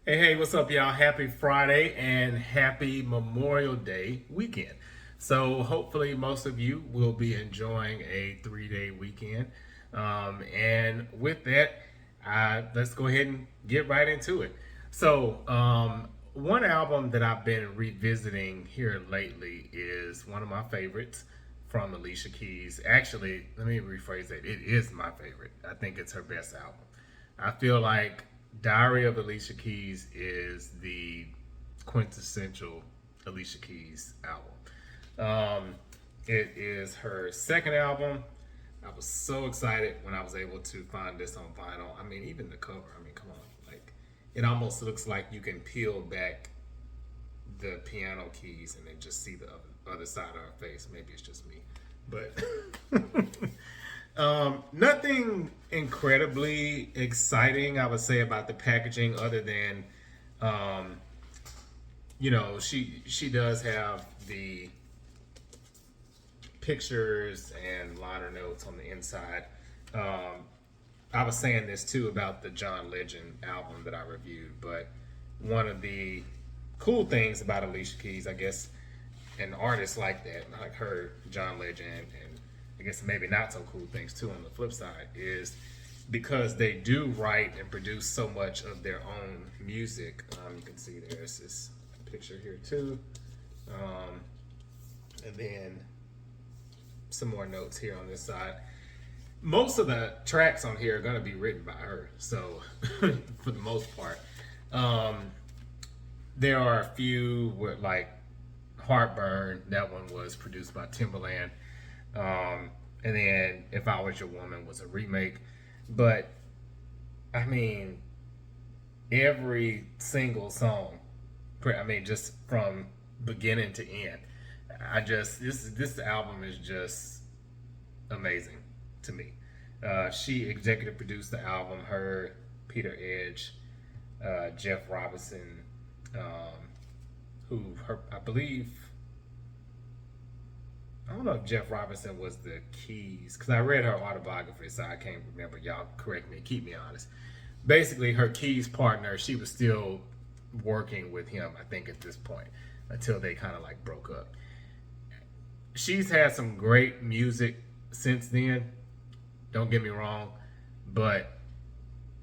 Hey, what's up, y'all? Happy Friday and happy Memorial Day weekend. So, hopefully, most of you will be enjoying a 3 day weekend. And with that, let's go ahead and get right into it. One album that I've been revisiting here lately is one of my favorites from Alicia Keys. Actually, let me rephrase that. It is my favorite. I think it's her best album. I feel like Diary of Alicia Keys is the quintessential Alicia Keys album. It is her second album. I was so excited when I was able to find this on vinyl. I mean, even the cover. I mean, come on, like it almost looks like you can peel back the piano keys and then just see the other side of her face. Maybe it's just me, but nothing incredibly exciting, I would say, about the packaging, other than, um, she does have the pictures and liner notes on the inside. Um, I was saying this too about the John Legend album that I reviewed, but one of the cool things about Alicia Keys, I guess, an artist like that, like her, John Legend, and I guess maybe not so cool things too on the flip side, is because they do write and produce so much of their own music. You can see there's this picture here too. Um, and then some more notes here on this side. Most of the tracks on here are going to be written by her, so for the most part. Um, there are a few with like Heartburn. That one was produced by Timbaland. And then If I Was Your Woman was a remake. But I mean, every single song, I mean, just from beginning to end, this album is just amazing to me. She executive produced the album. Her, Peter Edge, Jeff Robinson, I believe, I don't know if Jeff Robinson was the keys, because I read her autobiography, so I can't remember. Y'all correct me, keep me honest. Basically, her keys partner, she was still working with him, I think, at this point, until they kind of like broke up. She's had some great music since then, don't get me wrong, but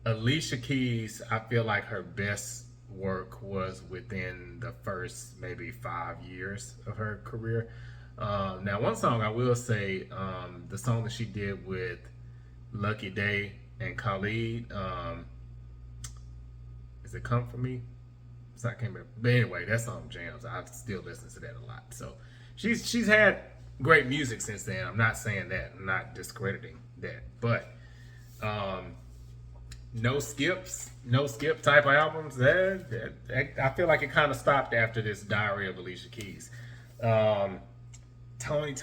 Alicia Keys, I feel like her best work was within the first maybe 5 years of her career. Now, one song I will say, the song that she did with Lucky Day and Khalid, is it "Come For Me"? So I can't remember. But anyway, that song jams. I still listen to that a lot. So she's had great music since then. I'm not saying that. I'm not discrediting that. But um, no skip type of albums. I feel like it kind of stopped after this Diary of Alicia Keys. Um, Tony.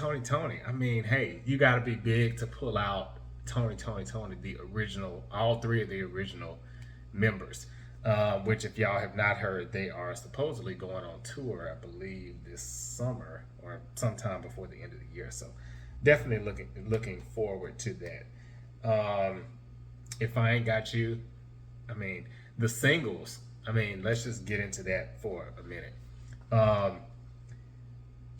I mean, hey, you got to be big to pull out Tony, the original, all three of the original members. Which, if y'all have not heard, they are supposedly going on tour, I believe, this summer or sometime before the end of the year. So, definitely looking forward to that. If I Ain't Got You, I mean, the singles. I mean, let's just get into that for a minute. Um,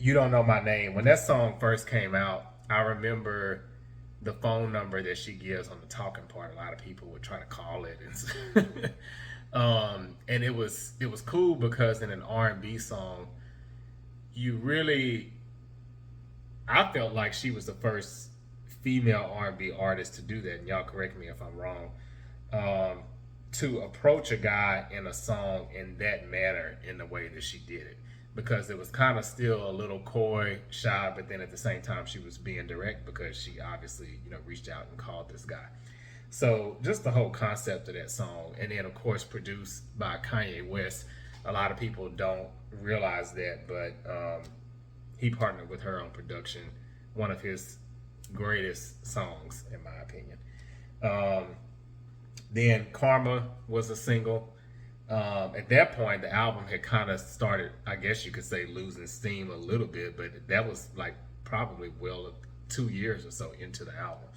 you Don't Know My Name. When that song first came out, I remember the phone number that she gives on the talking part. A lot of people would try to call it, and and it was cool because in an R&B song, you really, I felt like she was the first female R&B artist to do that. And y'all correct me if I'm wrong. Um, to approach a guy in a song in that manner, in the way that she did it, because it was kind of still a little coy, shy, but then at the same time she was being direct because she obviously, reached out and called this guy. So just the whole concept of that song, and then of course produced by Kanye West. A lot of people don't realize that, but he partnered with her on production. One of his greatest songs, in my opinion. Um, then Karma was a single. At that point, the album had kind of started, I guess you could say, losing steam a little bit, but that was like probably 2 years or so into the album.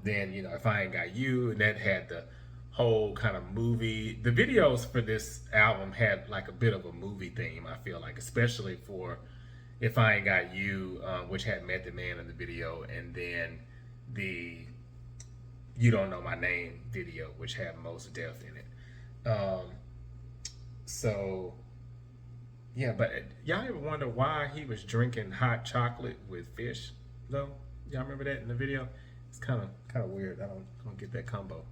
Then, If I Ain't Got You, and that had the whole kind of movie. The videos for this album had like a bit of a movie theme, I feel like, especially for If I Ain't Got You, which had Method Man in the video, and then the You Don't Know My Name video, which had Mos Def in it. So, yeah, but y'all ever wonder why he was drinking hot chocolate with fish, though? Y'all remember that in the video? It's kind of weird. I don't get that combo.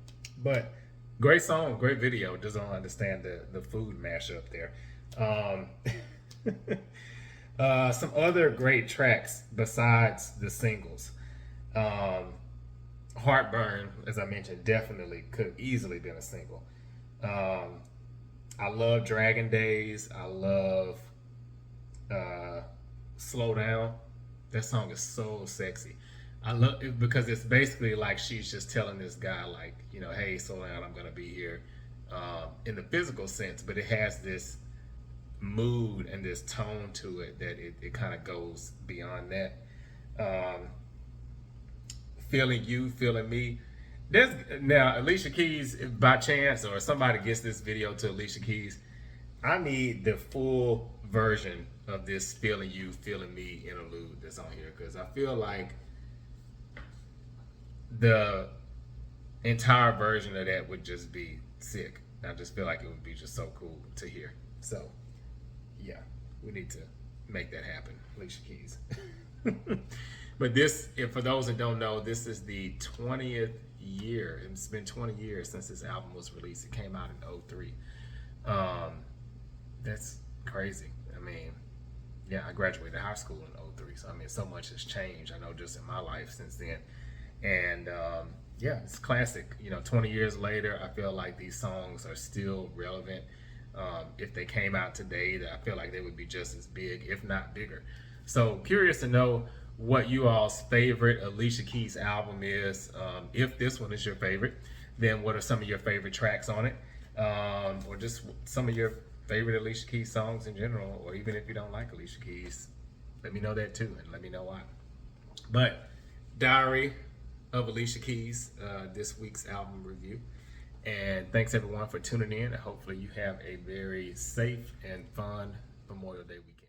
But great song, great video. Just don't understand the food mashup there. Some other great tracks besides the singles. Heartburn, as I mentioned, definitely could have easily been a single. I love Dragon Days. I love Slow Down. That song is so sexy. I love it because it's basically like she's just telling this guy, like, hey, slow down, I'm gonna be here, in the physical sense, but it has this mood and this tone to it that it kind of goes beyond that. Feeling You, Feeling Me. There's now Alicia Keys, if by chance or somebody gets this video to Alicia Keys, I need the full version of this Feeling You, Feeling Me interlude that's on here, because I feel like the entire version of that would just be sick. I just feel like it would be just so cool to hear. So, yeah, we need to make that happen, Alicia Keys. But this, if for those that don't know, this is the 20th year. It's been 20 years since this album was released. It came out in 2003. That's crazy. I mean, yeah, I graduated high school in 2003. So, I mean, so much has changed, I know, just in my life since then. And yeah, it's classic. 20 years later, I feel like these songs are still relevant. If they came out today, I feel like they would be just as big, if not bigger. So curious to know what you all's favorite Alicia Keys album is. If this one is your favorite, then what are some of your favorite tracks on it? Or just some of your favorite Alicia Keys songs in general, or even if you don't like Alicia Keys, let me know that too, and let me know why. But Diary of Alicia Keys, this week's album review. And thanks everyone for tuning in, and hopefully you have a very safe and fun Memorial Day weekend.